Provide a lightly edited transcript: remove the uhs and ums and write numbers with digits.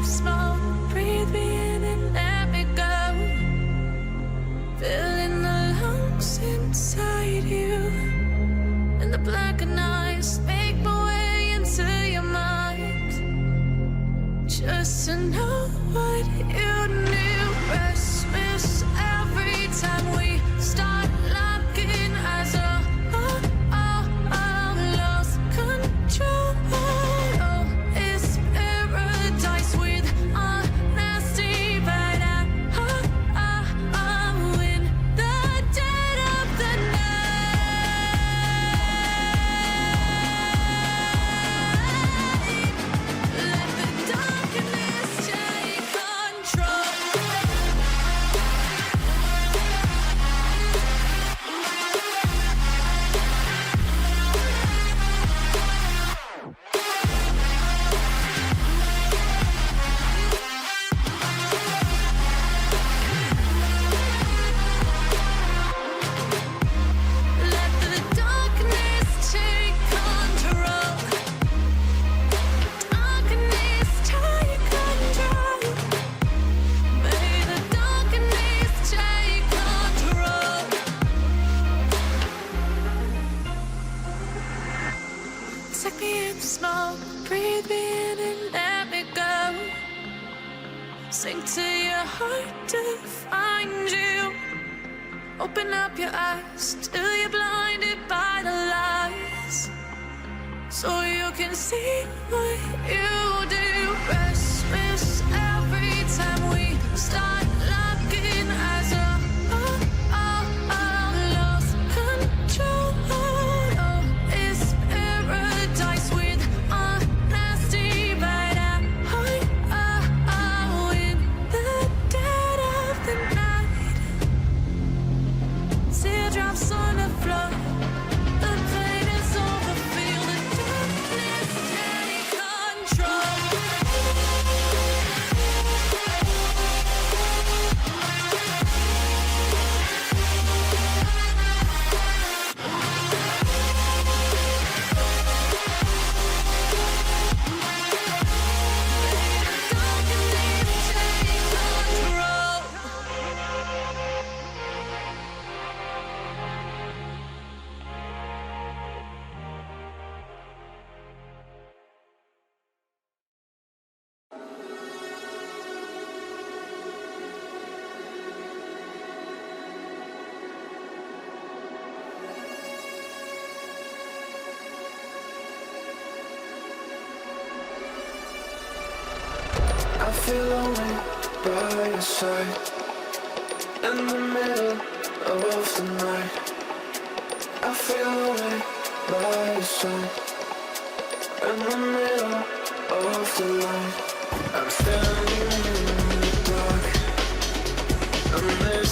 smoke, breathe me in and let me go. Filling the lungs inside you, and the blackened eyes make my way into your mind. Just to know what you knew. Restless every time we start locking eyes. Lost control. Oh, it's paradise with honesty, but I'm in the dead of the night. Let the darkness take control. Let the darkness take control. Darkness take control. May the darkness take control. Take me in the smoke, breathe me in and let me go. Sink to your heart to find you. Open up your eyes till you're blinded by the lies, so you can see what you do. Restless every time we start locking eyes. Lost control. Oh, it's paradise with honesty, but I'm in the dead of the night. Teardrops on the floor. The pain is over. Feel the darkness take control. Darkness take control. I feel lonely by your side, in the middle of the night. I feel lonely by your side, in the middle of the light. I'm standing in the dark, and then